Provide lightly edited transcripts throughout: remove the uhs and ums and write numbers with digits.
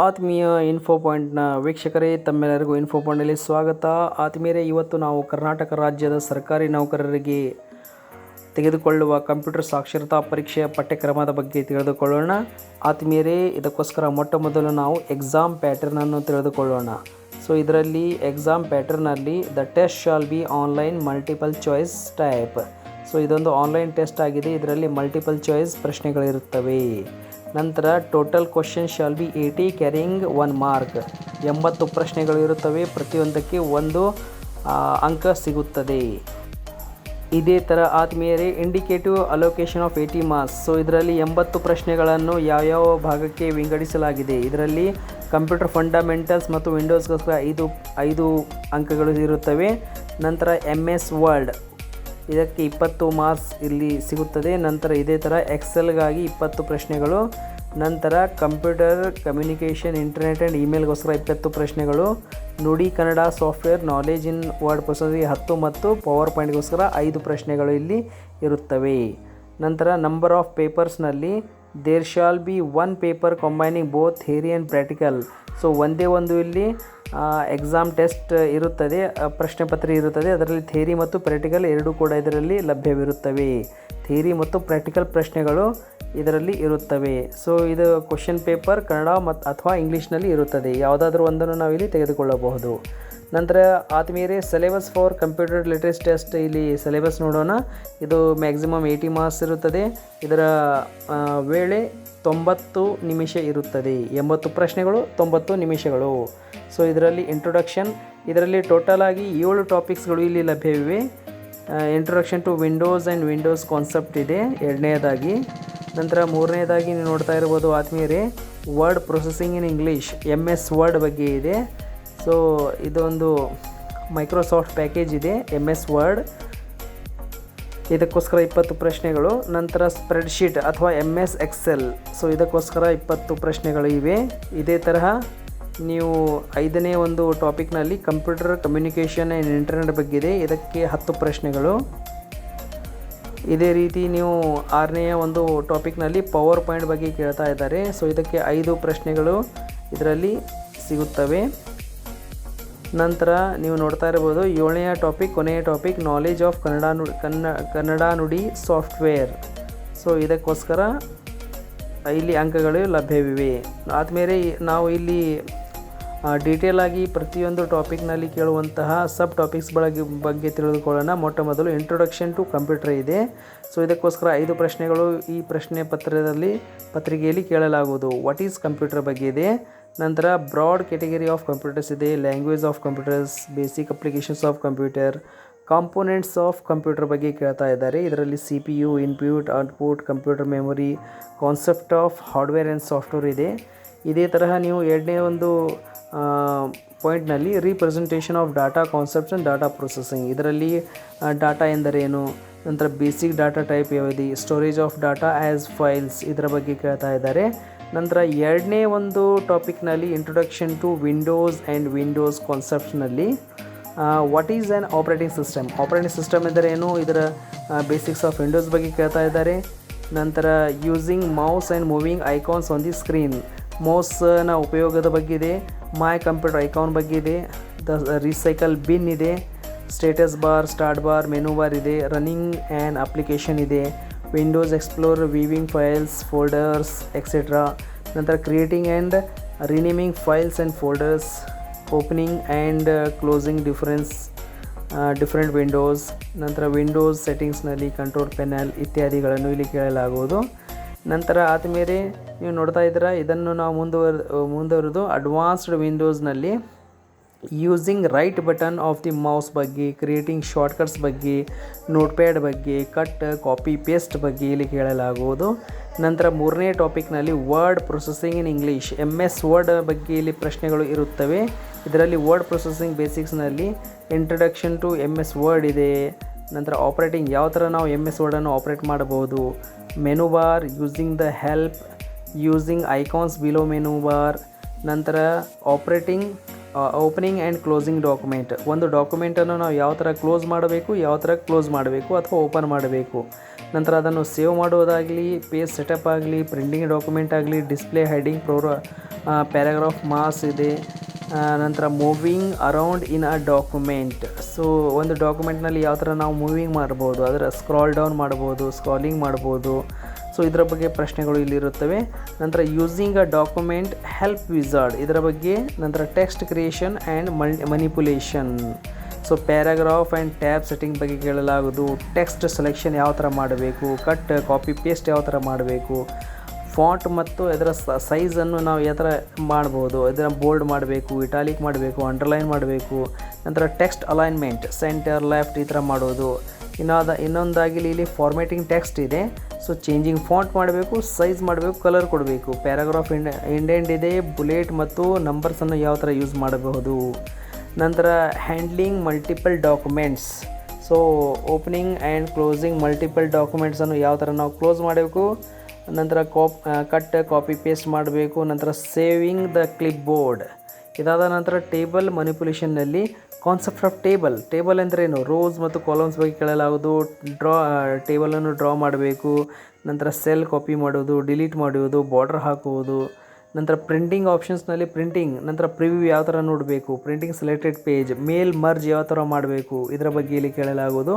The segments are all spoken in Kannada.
ಆತ್ಮೀಯ ಇನ್ಫೋ ಪಾಯಿಂಟ್ನ ವೀಕ್ಷಕರೇ, ತಮ್ಮೆಲ್ಲರಿಗೂ ಇನ್ಫೋ ಪಾಯಿಂಟಲ್ಲಿ ಸ್ವಾಗತ. ಆತ್ಮೀಯರೇ, ಇವತ್ತು ನಾವು ಕರ್ನಾಟಕ ರಾಜ್ಯದ ಸರ್ಕಾರಿ ನೌಕರರಿಗೆ ತೆಗೆದುಕೊಳ್ಳುವ ಕಂಪ್ಯೂಟರ್ ಸಾಕ್ಷರತಾ ಪರೀಕ್ಷೆಯ ಪಠ್ಯಕ್ರಮದ ಬಗ್ಗೆ ತಿಳಿದುಕೊಳ್ಳೋಣ. ಆತ್ಮೀಯರೇ, ಇದಕ್ಕೋಸ್ಕರ ಮೊಟ್ಟ ಮೊದಲು ನಾವು ಎಕ್ಸಾಮ್ ಪ್ಯಾಟರ್ನನ್ನು ತಿಳಿದುಕೊಳ್ಳೋಣ. ಸೊ ಇದರಲ್ಲಿ ಎಕ್ಸಾಮ್ ಪ್ಯಾಟರ್ನಲ್ಲಿ the test shall be online multiple choice type. So ಇದೊಂದು ಆನ್ಲೈನ್ ಟೆಸ್ಟ್ ಆಗಿದೆ. ಇದರಲ್ಲಿ ಮಲ್ಟಿಪಲ್ ಚಾಯ್ಸ್ ಪ್ರಶ್ನೆಗಳಿರುತ್ತವೆ. ನಂತರ total question shall be 80 carrying 1 mark. 80 ಪ್ರಶ್ನೆಗಳು ಇರುತ್ತವೆ, ಪ್ರತಿಯೊಂದಕ್ಕೆ 1 ಅಂಕ ಸಿಗುತ್ತದೆ. ಇದೇ ಥರ ಆತ್ಮೀಯರೇ, indicative allocation of 80 marks. So ಇದರಲ್ಲಿ 80 ಪ್ರಶ್ನೆಗಳನ್ನು ಯಾವ್ಯಾವ ಭಾಗಕ್ಕೆ ವಿಂಗಡಿಸಲಾಗಿದೆ. ಇದರಲ್ಲಿ ಕಂಪ್ಯೂಟರ್ ಫಂಡಮೆಂಟಲ್ಸ್ ಮತ್ತು ವಿಂಡೋಸ್ಗೋಸ್ಕರ 5 ಅಂಕಗಳು ಇರುತ್ತವೆ. ನಂತರ MS ವರ್ಡ್, ಇದಕ್ಕೆ 20 ಮಾರ್ಕ್ಸ್ ಇಲ್ಲಿ ಸಿಗುತ್ತದೆ. ನಂತರ ಇದೇ ಥರ ಎಕ್ಸೆಲ್ಗಾಗಿ 20 ಪ್ರಶ್ನೆಗಳು. ನಂತರ ಕಂಪ್ಯೂಟರ್ ಕಮ್ಯುನಿಕೇಷನ್, ಇಂಟರ್ನೆಟ್ ಆ್ಯಂಡ್ ಇಮೇಲ್ಗೋಸ್ಕರ 20 ಪ್ರಶ್ನೆಗಳು. Nudi Kannada software, knowledge in word processing 10 ಮತ್ತು ಪವರ್ ಪಾಯಿಂಟ್ಗೋಸ್ಕರ 5 ಪ್ರಶ್ನೆಗಳು ಇಲ್ಲಿ ಇರುತ್ತವೆ. ನಂತರ ನಂಬರ್ ಆಫ್ ಪೇಪರ್ಸ್ನಲ್ಲಿ there shall be 1 paper combining both theory and practical. So ಒಂದೇ ಒಂದು ಇಲ್ಲಿ ಎಕ್ಸಾಮ್ ಟೆಸ್ಟ್ ಇರುತ್ತದೆ, ಪ್ರಶ್ನೆ ಪತ್ರಿಕೆ ಇರುತ್ತದೆ. ಅದರಲ್ಲಿ ಥಿಯರಿ ಮತ್ತು ಪ್ರಾಕ್ಟಿಕಲ್ ಎರಡೂ ಕೂಡ ಇದರಲ್ಲಿ ಲಭ್ಯವಿರುತ್ತವೆ. ಥಿಯರಿ ಮತ್ತು ಪ್ರಾಕ್ಟಿಕಲ್ ಪ್ರಶ್ನೆಗಳು ಇದರಲ್ಲಿ ಇರುತ್ತವೆ. ಸೊ ಇದು ಕ್ವಶನ್ ಪೇಪರ್ ಕನ್ನಡ ಅಥವಾ ಇಂಗ್ಲೀಷ್ನಲ್ಲಿ ಇರುತ್ತದೆ. ಯಾವುದಾದ್ರೂ ಒಂದನ್ನು ನಾವಿಲ್ಲಿ ತೆಗೆದುಕೊಳ್ಳಬಹುದು. ನಂತರ ಆತ್ಮೀಯರೇ, syllabus for computer literacy test, ಇಲ್ಲಿ ಸಿಲೆಬಸ್ ನೋಡೋಣ. ಇದು ಮ್ಯಾಕ್ಸಿಮಮ್ 80 ಮಾರ್ಕ್ಸ್ ಇರುತ್ತದೆ. ಇದರ ವೇಳೆ 90 ನಿಮಿಷ ಇರುತ್ತದೆ. 80 ಪ್ರಶ್ನೆಗಳು, 90 ನಿಮಿಷಗಳು. ಸೊ ಇದರಲ್ಲಿ ಇಂಟ್ರೊಡಕ್ಷನ್, ಇದರಲ್ಲಿ ಟೋಟಲ್ ಆಗಿ 7 ಟಾಪಿಕ್ಸ್ಗಳು ಇಲ್ಲಿ ಲಭ್ಯವಿವೆ. Introduction to Windows and Windows concept ಇದೆ ಎರಡನೇದಾಗಿ. ನಂತರ ಮೂರನೇದಾಗಿ ನೀವು ನೋಡ್ತಾ ಇರ್ಬೋದು ಆತ್ಮೀಯರೇ, word processing in English, MS Word ಬಗ್ಗೆ ಇದೆ. ಸೊ ಇದೊಂದು ಮೈಕ್ರೋಸಾಫ್ಟ್ ಪ್ಯಾಕೇಜ್ ಇದೆ MS ವರ್ಡ್, ಇದಕ್ಕೋಸ್ಕರ 20 ಪ್ರಶ್ನೆಗಳು. ನಂತರ ಸ್ಪ್ರೆಡ್ಶೀಟ್ ಅಥವಾ MS ಎಕ್ಸೆಲ್, ಸೊ ಇದಕ್ಕೋಸ್ಕರ 20 ಪ್ರಶ್ನೆಗಳು ಇವೆ. ಇದೇ ತರಹ ನೀವು 5ನೇ ಒಂದು ಟಾಪಿಕ್ನಲ್ಲಿ ಕಂಪ್ಯೂಟರ್ ಕಮ್ಯುನಿಕೇಷನ್ ಆ್ಯಂಡ್ ಇಂಟರ್ನೆಟ್ ಬಗ್ಗೆ ಇದೆ, ಇದಕ್ಕೆ 10 ಪ್ರಶ್ನೆಗಳು. ಇದೇ ರೀತಿ ನೀವು 6ನೇ ಒಂದು ಟಾಪಿಕ್ನಲ್ಲಿ ಪವರ್ ಪಾಯಿಂಟ್ ಬಗ್ಗೆ ಕೇಳ್ತಾ ಇದ್ದಾರೆ. ಸೊ ಇದಕ್ಕೆ 5 ಪ್ರಶ್ನೆಗಳು ಇದರಲ್ಲಿ ಸಿಗುತ್ತವೆ. ನಂತರ ನೀವು ನೋಡ್ತಾ ಇರ್ಬೋದು 7ನೇ ಟಾಪಿಕ್, ಕೊನೆಯ ಟಾಪಿಕ್, ನಾಲೆಜ್ ಆಫ್ ಕನ್ನಡ ನುಡಿ ಸಾಫ್ಟ್ವೇರ್. ಸೊ ಇದಕ್ಕೋಸ್ಕರ ಇಲ್ಲಿ ಅಂಕಗಳು ಲಭ್ಯವಿವೆ. ಆದಮೇಲೆ ನಾವು ಇಲ್ಲಿ ಡೀಟೇಲ್ ಆಗಿ ಪ್ರತಿಯೊಂದು ಟಾಪಿಕ್ನಲ್ಲಿ ಕೇಳುವಂತಹ ಸಬ್ ಟಾಪಿಕ್ಸ್ ಬಗ್ಗೆ ತಿಳಿದುಕೊಳ್ಳೋಣ. ಮೊಟ್ಟ ಮೊದಲು ಇಂಟ್ರೊಡಕ್ಷನ್ ಟು ಕಂಪ್ಯೂಟರ್ ಇದೆ. ಸೊ ಇದಕ್ಕೋಸ್ಕರ 5 ಪ್ರಶ್ನೆಗಳು ಈ ಪ್ರಶ್ನೆ ಪತ್ರಿಕೆಯಲ್ಲಿ ಕೇಳಲಾಗುವುದು. ವಾಟ್ ಈಸ್ ಕಂಪ್ಯೂಟರ್ ಬಗ್ಗೆ ಇದೆ. ನಂತರ ಬ್ರಾಡ್ ಕ್ಯಾಟಗರಿ ಆಫ್ ಕಂಪ್ಯೂಟರ್ಸ್ ಇದೆ, language of computers, basic applications of computer, components of computer ಬಗ್ಗೆ ಕೇಳ್ತಾ ಇದ್ದಾರೆ. ಇದರಲ್ಲಿ CPU, input, output, computer memory, concept of hardware and software ಇದೆ. ಇದೇ ತರಹ ನೀವು 2ನೇ ಒಂದು ಪಾಯಿಂಟ್ನಲ್ಲಿ representation of data concepts and data processing, ಇದರಲ್ಲಿ ಡಾಟಾ ಎಂದರೇನು, ನಂತರ ಬೇಸಿಕ್ ಡಾಟಾ ಟೈಪ್ ಯಾವುದು, storage of data as files, ಇದರ ಬಗ್ಗೆ ಕೇಳ್ತಾ ಇದ್ದಾರೆ. ನಂತರ 2ನೇ ಒಂದು ಟಾಪಿಕ್ನಲ್ಲಿ introduction to Windows and Windows ಕಾನ್ಸೆಪ್ಟ್ಸ್ನಲ್ಲಿ what is an operating system, operating system ಎಂದರೇನು, ಇದರ ಬೇಸಿಕ್ಸ್ ಆಫ್ ವಿಂಡೋಸ್ ಬಗ್ಗೆ ಕೇಳ್ತಾ ಇದ್ದಾರೆ. ನಂತರ using mouse and moving icons on the screen, ಮೌಸ್ನ ಉಪಯೋಗದ ಬಗ್ಗೆ ಇದೆ. ಮೈ ಕಂಪ್ಯೂಟರ್ ಐಕಾನ್ ಬಗ್ಗೆ ಇದೆ. ದ ರೀಸೈಕಲ್ ಬಿನ್ ಇದೆ. Status bar, start bar, menu bar ಇದೆ. ರನ್ನಿಂಗ್ ಆ್ಯನ್ ಅಪ್ಲಿಕೇಶನ್ ಇದೆ. Windows explore, viewing files, folders etcetera. ನಂತರ creating and renaming files and folders, opening and closing different Windows. ನಂತರ ವಿಂಡೋಸ್ ಸೆಟ್ಟಿಂಗ್ಸ್ನಲ್ಲಿ ಕಂಟ್ರೋಲ್ ಪ್ಯಾನಲ್ ಇತ್ಯಾದಿಗಳನ್ನು ಇಲ್ಲಿ ಕೇಳಲಾಗುವುದು. ನಂತರ ಆದಮೇಲೆ ನೀವು ನೋಡ್ತಾ ಇದ್ದೀರಾ, ಇದನ್ನು ನಾವು ಮುಂದುವರೆದು ಅಡ್ವಾನ್ಸ್ಡ್ ವಿಂಡೋಸ್ನಲ್ಲಿ using right button of the mouse ಬಗ್ಗೆ, ಕ್ರಿಯೇಟಿಂಗ್ ಶಾರ್ಟ್ಕಟ್ಸ್ ಬಗ್ಗೆ, ನೋಟ್ಪ್ಯಾಡ್ ಬಗ್ಗೆ, ಕಟ್, ಕಾಪಿ, ಪೇಸ್ಟ್ ಬಗ್ಗೆ ಇಲ್ಲಿ ಕೇಳಲಾಗುವುದು. ನಂತರ 3ನೇ ಟಾಪಿಕ್ನಲ್ಲಿ word processing in English, MS Word ಬಗ್ಗೆ ಇಲ್ಲಿ ಪ್ರಶ್ನೆಗಳು ಇರುತ್ತವೆ. ಇದರಲ್ಲಿ ವರ್ಡ್ ಪ್ರೊಸೆಸಿಂಗ್ ಬೇಸಿಕ್ಸ್ನಲ್ಲಿ ಇಂಟ್ರಡಕ್ಷನ್ ಟು MS ವರ್ಡ್ ಇದೆ. ನಂತರ ಆಪ್ರೇಟಿಂಗ್, ಯಾವ ಥರ ನಾವು MS ವರ್ಡನ್ನು ಆಪ್ರೇಟ್ ಮಾಡಬಹುದು, menu bar, using the help, using icons below menu bar. ನಂತರ ಓಪನಿಂಗ್ ಆ್ಯಂಡ್ ಕ್ಲೋಸಿಂಗ್ ಡಾಕ್ಯುಮೆಂಟ್, ಒಂದು ಡಾಕ್ಯುಮೆಂಟನ್ನು ನಾವು ಯಾವ ಥರ ಕ್ಲೋಸ್ ಮಾಡಬೇಕು ಅಥವಾ ಓಪನ್ ಮಾಡಬೇಕು. ನಂತರ ಅದನ್ನು ಸೇವ್ ಮಾಡುವುದಾಗಲಿ, ಪೇಜ್ ಸೆಟಪ್ ಆಗಲಿ, ಪ್ರಿಂಟಿಂಗ್ ಡಾಕ್ಯುಮೆಂಟ್ ಆಗಲಿ, ಡಿಸ್ಪ್ಲೇ, ಹೆಡಿಂಗ್, ಪ್ಯಾರಾಗ್ರಾಫ್ ಮಾಸ್ ಇದೆ. ನಂತರ moving around in a document. So ಒಂದು ಡಾಕ್ಯುಮೆಂಟ್ನಲ್ಲಿ ಯಾವ ಥರ ನಾವು ಮೂವಿಂಗ್ ಮಾಡ್ಬೋದು, ಅದರ ಸ್ಕ್ರಾಲ್ ಡೌನ್ ಮಾಡ್ಬೋದು, ಸ್ಕ್ರಾಲಿಂಗ್ ಮಾಡ್ಬೋದು. ಸೊ ಇದರ ಬಗ್ಗೆ ಪ್ರಶ್ನೆಗಳು ಇಲ್ಲಿರುತ್ತವೆ. ನಂತರ using a document help wizard ಇದರ ಬಗ್ಗೆ. ನಂತರ text creation and manipulation. So paragraph and tab setting ಬಗ್ಗೆ ಕೇಳಲಾಗೋದು. ಟೆಕ್ಸ್ಟ್ ಸೆಲೆಕ್ಷನ್ ಯಾವ ಥರ ಮಾಡಬೇಕು, ಕಟ್ ಕಾಪಿ ಪೇಸ್ಟ್ ಯಾವ ಥರ ಮಾಡಬೇಕು, ಫಾಂಟ್ ಮತ್ತು ಇದರ ಸೈಜನ್ನು ನಾವು ಯಾವ ಥರ ಮಾಡ್ಬೋದು, ಇದನ್ನು ಬೋಲ್ಡ್ ಮಾಡಬೇಕು, ಇಟಾಲಿಕ್ ಮಾಡಬೇಕು, ಅಂಡರ್ಲೈನ್ ಮಾಡಬೇಕು. ನಂತರ ಟೆಕ್ಸ್ಟ್ ಅಲೈನ್ಮೆಂಟ್ ಸೆಂಟರ್ ಲೆಫ್ಟ್ ಈ ಥರ ಮಾಡೋದು. ಇನ್ನೊಂದಾಗಿ ಇಲ್ಲಿ ಫಾರ್ಮೇಟಿಂಗ್ ಟೆಕ್ಸ್ಟ್ ಇದೆ. ಸೊ ಚೇಂಜಿಂಗ್ ಫಾಂಟ್ ಮಾಡಬೇಕು, ಸೈಜ್ ಮಾಡಬೇಕು, ಕಲರ್ ಕೊಡಬೇಕು. ಪ್ಯಾರಾಗ್ರಾಫ್ ಇಂಡೆಂಟ್ ಇದೆ, ಬುಲೆಟ್ ಮತ್ತು ನಂಬರ್ಸನ್ನು ಯಾವ ಥರ ಯೂಸ್ ಮಾಡಬಹುದು. ನಂತರ handling multiple documents. So opening and closing multiple ಡಾಕ್ಯುಮೆಂಟ್ಸನ್ನು ಯಾವ ಥರ ನಾವು ಕ್ಲೋಸ್ ಮಾಡಬೇಕು. ನಂತರ ಕಟ್ ಕಾಪಿ ಪೇಸ್ಟ್ ಮಾಡಬೇಕು. ನಂತರ ಸೇವಿಂಗ್ ದ ಕ್ಲಿಪ್ ಬೋರ್ಡ್. ಇದಾದ ನಂತರ ಟೇಬಲ್ ಮನಿಪುಲೇಷನ್ನಲ್ಲಿ ಕಾನ್ಸೆಪ್ಟ್ ಆಫ್ ಟೇಬಲ್ ಅಂದ್ರೇನು, ರೋಸ್ ಮತ್ತು ಕಾಲಮ್ಸ್ ಬಗ್ಗೆ ಕೇಳಲಾಗೋದು. ಟೇಬಲನ್ನು ಡ್ರಾ ಮಾಡಬೇಕು. ನಂತರ ಸೆಲ್ ಕಾಪಿ ಮಾಡೋದು, ಡಿಲೀಟ್ ಮಾಡುವುದು, ಬಾರ್ಡರ್ ಹಾಕುವುದು. ನಂತರ ಪ್ರಿಂಟಿಂಗ್ ಆಪ್ಷನ್ಸ್ನಲ್ಲಿ ಪ್ರಿಂಟಿಂಗ್, ನಂತರ ಪ್ರಿವ್ಯೂ ಯಾವ ಥರ ನೋಡಬೇಕು, ಪ್ರಿಂಟಿಂಗ್ ಸೆಲೆಕ್ಟೆಡ್ ಪೇಜ್, ಮೇಲ್ ಮರ್ಜ್ ಯಾವ ಥರ ಮಾಡಬೇಕು ಇದರ ಬಗ್ಗೆ ಇಲ್ಲಿ ಕೇಳಲಾಗೋದು.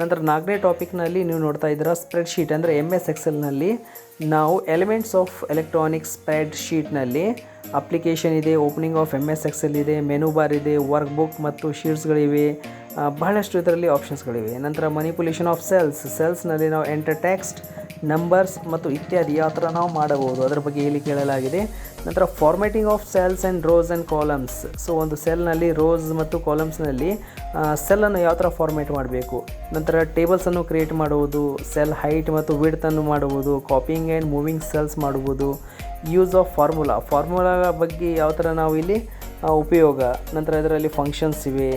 ನಂತರ 4ನೇ ಟಾಪಿಕ್ನಲ್ಲಿ ನೀವು ನೋಡ್ತಾ ಇದ್ದೀರಾ ಸ್ಪ್ರೆಡ್ಶೀಟ್ ಅಂದರೆ MS ಎಕ್ಸೆಲ್ನಲ್ಲಿ ನಾವು ಎಲಿಮೆಂಟ್ಸ್ ಆಫ್ ಎಲೆಕ್ಟ್ರಾನಿಕ್ ಸ್ಪ್ರೆಡ್ಶೀಟ್ನಲ್ಲಿ ಅಪ್ಲಿಕೇಶನ್ ಇದೆ, ಓಪನಿಂಗ್ ಆಫ್ MS ಎಕ್ಸೆಲ್ ಇದೆ, ಮೆನು ಬಾರ್ ಇದೆ, ವರ್ಕ್ ಬುಕ್ ಮತ್ತು ಶೀಟ್ಸ್ಗಳಿವೆ, ಬಹಳಷ್ಟು ಇದರಲ್ಲಿ ಆಪ್ಷನ್ಸ್ಗಳಿವೆ. ನಂತರ ಮನಿಪುಲೇಷನ್ ಆಫ್ ಸೆಲ್ಸ್ನಲ್ಲಿ ನಾವು ಎಂಟರ್ ಟೆಕ್ಸ್ಟ್, ನಂಬರ್ಸ್ ಮತ್ತು ಇತ್ಯಾದಿ ಯಾವ ಥರ ನಾವು ಮಾಡಬಹುದು ಅದರ ಬಗ್ಗೆ ಇಲ್ಲಿ ಕೇಳಲಾಗಿದೆ. ನಂತರ formatting of cells and rose and columns. So ಒಂದು ಸೆಲ್ನಲ್ಲಿ ರೋಸ್ ಮತ್ತು ಕಾಲಮ್ಸ್ನಲ್ಲಿ ಸೆಲ್ಲನ್ನು ಯಾವ ಥರ ಫಾರ್ಮ್ಯಾಟ್ ಮಾಡಬೇಕು. ನಂತರ ಟೇಬಲ್ಸನ್ನು ಕ್ರಿಯೇಟ್ ಮಾಡುವುದು, ಸೆಲ್ ಹೈಟ್ ಮತ್ತು ವಿಡ್ತನ್ನು ಮಾಡುವುದು, ಕಾಪಿಂಗ್ ಆ್ಯಂಡ್ ಮೂವಿಂಗ್ ಸೆಲ್ಸ್ ಮಾಡುವುದು. ಯೂಸ್ ಆಫ್ ಫಾರ್ಮುಲಾ ಬಗ್ಗೆ ಯಾವ ಥರ ನಾವು ಇಲ್ಲಿ ಉಪಯೋಗ. ನಂತರ ಇದರಲ್ಲಿ ಫಂಕ್ಷನ್ಸ್ ಇವೆ,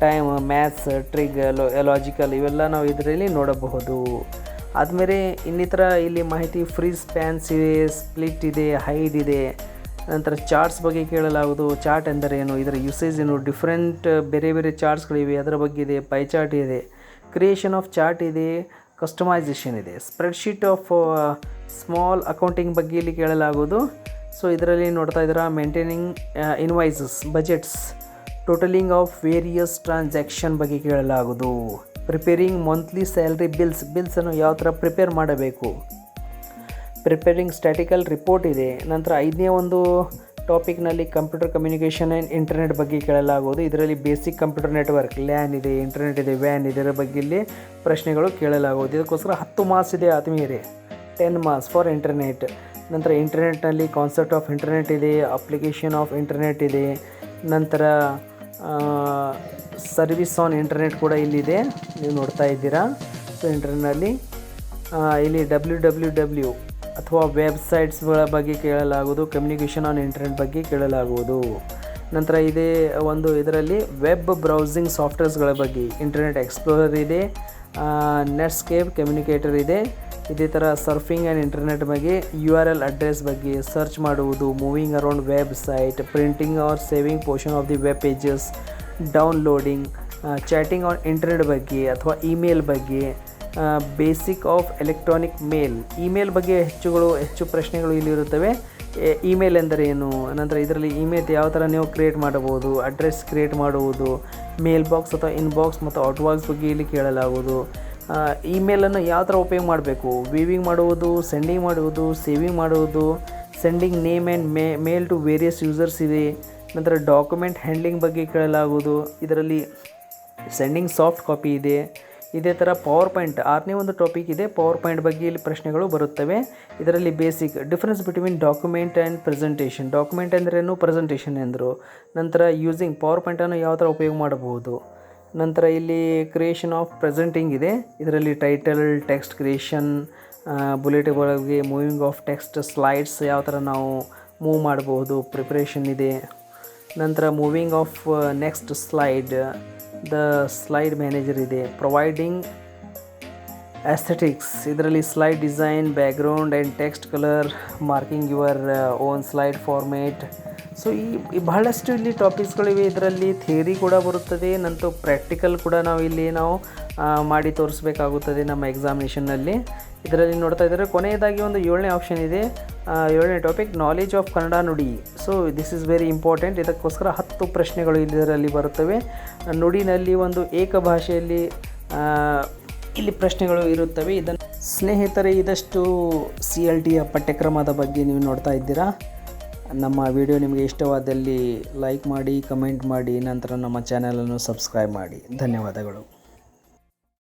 ಟೈಮ್, ಮ್ಯಾಥ್ಸ್, ಟ್ರಿಗ್, ಲಾಜಿಕಲ್ ಇವೆಲ್ಲ ನಾವು ಇದರಲ್ಲಿ ನೋಡಬಹುದು. ಆದಮೇಲೆ ಇನ್ನಿತರ ಇಲ್ಲಿ ಮಾಹಿತಿ ಫ್ರೀಸ್ ಸ್ಪ್ಯಾನ್ಸ್ ಇವೆ, ಸ್ಪ್ಲಿಟ್ ಇದೆ, ಹೈಡ್ ಇದೆ. ನಂತರ ಚಾರ್ಟ್ಸ್ ಬಗ್ಗೆ ಕೇಳಲಾಗುವುದು. ಚಾರ್ಟ್ ಎಂದರೇನು, ಇದರ ಯೂಸೇಜ್ ಏನು, ಡಿಫ್ರೆಂಟ್ ಬೇರೆ ಬೇರೆ ಚಾರ್ಟ್ಸ್ಗಳಿವೆ ಅದರ ಬಗ್ಗೆ ಇದೆ. ಪೈ ಚಾರ್ಟ್ ಇದೆ, ಕ್ರಿಯೇಷನ್ ಆಫ್ ಚಾರ್ಟ್ ಇದೆ, ಕಸ್ಟಮೈಸೇಷನ್ ಇದೆ. ಸ್ಪ್ರೆಡ್ಶೀಟ್ ಆಫ್ ಸ್ಮಾಲ್ ಅಕೌಂಟಿಂಗ್ ಬಗ್ಗೆ ಇಲ್ಲಿ ಕೇಳಲಾಗುವುದು. ಸೊ ಇದರಲ್ಲಿ ನೋಡ್ತಾ ಇದ್ದೀರಾ maintaining invoices, budgets, totalling of various transaction ಬಗ್ಗೆ ಕೇಳಲಾಗುವುದು. ಪ್ರಿಪೇರಿಂಗ್ ಮಂತ್ಲಿ ಸ್ಯಾಲ್ರಿ ಬಿಲ್ಸನ್ನು ಯಾವ ಥರ ಪ್ರಿಪೇರ್ ಮಾಡಬೇಕು. ಪ್ರಿಪೇರಿಂಗ್ ಸ್ಟ್ಯಾಟಿಕಲ್ ರಿಪೋರ್ಟ್ ಇದೆ. ನಂತರ 5ನೇ ಒಂದು ಟಾಪಿಕ್ನಲ್ಲಿ ಕಂಪ್ಯೂಟರ್ ಕಮ್ಯುನಿಕೇಷನ್ ಆ್ಯಂಡ್ ಇಂಟರ್ನೆಟ್ ಬಗ್ಗೆ ಕೇಳಲಾಗುವುದು. ಇದರಲ್ಲಿ ಬೇಸಿಕ್ ಕಂಪ್ಯೂಟರ್ ನೆಟ್ವರ್ಕ್, ಲ್ಯಾನ್ ಇದೆ, ಇಂಟರ್ನೆಟ್ ಇದೆ, ವ್ಯಾನ್ ಇದರ ಬಗ್ಗೆ ಇಲ್ಲಿ ಪ್ರಶ್ನೆಗಳು ಕೇಳಲಾಗುವುದು. ಇದಕ್ಕೋಸ್ಕರ 10 ಮಾರ್ಕ್ಸ್ ಇದೆ ಆತ್ಮೀಯರೇ, 10 ಮಾರ್ಕ್ಸ್ ಫಾರ್ ಇಂಟರ್ನೆಟ್. ನಂತರ ಇಂಟರ್ನೆಟ್ನಲ್ಲಿ ಕಾನ್ಸೆಪ್ಟ್ ಆಫ್ ಇಂಟರ್ನೆಟ್ ಇದೆ, ಅಪ್ಲಿಕೇಶನ್ ಆಫ್ ಇಂಟರ್ನೆಟ್ ಇದೆ. ನಂತರ ಸರ್ವಿಸ್ ಆನ್ ಇಂಟರ್ನೆಟ್ ಕೂಡ ಇಲ್ಲಿದೆ, ನೀವು ನೋಡ್ತಾ ಇದ್ದೀರಾ. ಸೊ ಇಂಟರ್ನೆಟ್ನಲ್ಲಿ ಇಲ್ಲಿ WWW ಅಥವಾ ವೆಬ್ಸೈಟ್ಸ್ಗಳ ಬಗ್ಗೆ ಕೇಳಲಾಗುವುದು, ಕಮ್ಯುನಿಕೇಷನ್ ಆನ್ ಇಂಟರ್ನೆಟ್ ಬಗ್ಗೆ ಕೇಳಲಾಗುವುದು. ನಂತರ ಇದೇ ಒಂದು ಇದರಲ್ಲಿ ವೆಬ್ ಬ್ರೌಸಿಂಗ್ ಸಾಫ್ಟ್ವೇರ್ಸ್ಗಳ ಬಗ್ಗೆ ಇಂಟರ್ನೆಟ್ ಎಕ್ಸ್ಪ್ಲೋರರ್ ಇದೆ, ನೆಟ್ಸ್ಕೇಪ್ ಕಮ್ಯುನಿಕೇಟರ್ ಇದೆ. ಇದೇ ಥರ ಸರ್ಫಿಂಗ್ ಆ್ಯಂಡ್ ಇಂಟರ್ನೆಟ್ ಬಗ್ಗೆ URL ಅಡ್ರೆಸ್ ಬಗ್ಗೆ ಸರ್ಚ್ ಮಾಡುವುದು, moving around website, printing or saving portion of the web pages, downloading, chatting on internet ಬಗ್ಗೆ ಅಥವಾ ಇಮೇಲ್ ಬಗ್ಗೆ, basic of electronic mail, email ಬಗ್ಗೆ ಹೆಚ್ಚು ಪ್ರಶ್ನೆಗಳು ಇಲ್ಲಿರುತ್ತವೆ. ಇಮೇಲ್ ಎಂದರೆ ಏನು, ನಂತರ ಇದರಲ್ಲಿ ಇಮೇಲ್ ಯಾವ ಥರ ನೀವು ಕ್ರಿಯೇಟ್ ಮಾಡಬಹುದು, ಅಡ್ರೆಸ್ ಕ್ರಿಯೇಟ್ ಮಾಡುವುದು, ಮೇಲ್ ಬಾಕ್ಸ್ ಅಥವಾ ಇನ್ಬಾಕ್ಸ್ ಮತ್ತು ಔಟ್ಬಾಕ್ಸ್ ಬಗ್ಗೆ ಇಲ್ಲಿ ಕೇಳಲಾಗುವುದು. ಇಮೇಲನ್ನು ಯಾವ ಥರ ಉಪಯೋಗ ಮಾಡಬೇಕು, ವೀವಿಂಗ್ ಮಾಡುವುದು, ಸೆಂಡಿಂಗ್ ಮಾಡುವುದು, ಸೇವಿಂಗ್ ಮಾಡುವುದು, sending name and mail to various users ಇದೆ. ನಂತರ ಡಾಕ್ಯುಮೆಂಟ್ ಹ್ಯಾಂಡ್ಲಿಂಗ್ ಬಗ್ಗೆ ಕೇಳಲಾಗುವುದು. ಇದರಲ್ಲಿ ಸೆಂಡಿಂಗ್ ಸಾಫ್ಟ್ ಕಾಪಿ ಇದೆ. ಇದೇ ಥರ ಪವರ್ ಪಾಯಿಂಟ್ 6ನೇ ಒಂದು ಟಾಪಿಕ್ ಇದೆ, ಪವರ್ ಪಾಯಿಂಟ್ ಬಗ್ಗೆ ಇಲ್ಲಿ ಪ್ರಶ್ನೆಗಳು ಬರುತ್ತವೆ. ಇದರಲ್ಲಿ basic difference between document and presentation, document ಅಂದ್ರೇನು, ಪ್ರೆಸೆಂಟೇಷನ್ ಎಂದರು. ನಂತರ ಯೂಸಿಂಗ್ ಪವರ್ ಪಾಯಿಂಟನ್ನು ಯಾವ ಥರ ಉಪಯೋಗ ಮಾಡಬಹುದು. ನಂತರ ಇಲ್ಲಿ ಕ್ರಿಯೇಷನ್ ಆಫ್ ಪ್ರೆಸೆಂಟಿಂಗ್ ಇದೆ. ಇದರಲ್ಲಿ ಟೈಟಲ್, ಟೆಕ್ಸ್ಟ್ ಕ್ರಿಯೇಷನ್, ಬುಲೆಟ್ ಬಗ್ಗೆ, ಮೂವಿಂಗ್ ಆಫ್ ಟೆಕ್ಸ್ಟ್, ಸ್ಲೈಡ್ಸ್ ಯಾವ ಥರ ನಾವು ಮೂವ್ ಮಾಡಬಹುದು, ಪ್ರಿಪ್ರೇಷನ್ ಇದೆ. ನಂತರ moving of next slide, the slide manager ಇದೆ. ಪ್ರೊವೈಡಿಂಗ್ ಆಸ್ಥೆಟಿಕ್ಸ್, ಇದರಲ್ಲಿ slide design, background and text colour, marking your own slide format. So ಈ ಬಹಳಷ್ಟು ಇಲ್ಲಿ ಟಾಪಿಕ್ಸ್ಗಳಿವೆ. ಇದರಲ್ಲಿ ಥಿಯರಿ ಕೂಡ ಬರುತ್ತದೆ, ನಂತರ ಪ್ರಾಕ್ಟಿಕಲ್ ಕೂಡ ನಾವು ಮಾಡಿ ತೋರಿಸ್ಬೇಕಾಗುತ್ತದೆ ನಮ್ಮ ಎಕ್ಸಾಮಿನೇಷನ್ನಲ್ಲಿ. ಇದರಲ್ಲಿ ನೋಡ್ತಾ ಇದ್ದರೆ ಕೊನೆಯದಾಗಿ ಒಂದು 7ನೇ ಆಪ್ಷನ್ ಇದೆ. 7ನೇ ಟಾಪಿಕ್ ನಾಲೆಜ್ ಆಫ್ ಕನ್ನಡ ನುಡಿ. So this is very important. ಇದಕ್ಕೋಸ್ಕರ 10 ಪ್ರಶ್ನೆಗಳು ಇದರಲ್ಲಿ ಬರುತ್ತವೆ. ನುಡಿನಲ್ಲಿ ಒಂದು ಏಕ ಭಾಷೆಯಲ್ಲಿ ಇಲ್ಲಿ ಪ್ರಶ್ನೆಗಳು ಇರುತ್ತವೆ. ಇದನ್ನು ಸ್ನೇಹಿತರೆ, ಇದಷ್ಟು CLTಯ ಪಠ್ಯಕ್ರಮದ ಬಗ್ಗೆ ನೀವು ನೋಡ್ತಾ ಇದ್ದೀರಾ. ನಮ್ಮ ವಿಡಿಯೋ ನಿಮಗೆ ಇಷ್ಟವಾದಲ್ಲಿ ಲೈಕ್ ಮಾಡಿ, ಕಮೆಂಟ್ ಮಾಡಿ, ನಂತರ ನಮ್ಮ ಚಾನಲನ್ನು ಸಬ್ಸ್ಕ್ರೈಬ್ ಮಾಡಿ. ಧನ್ಯವಾದಗಳು.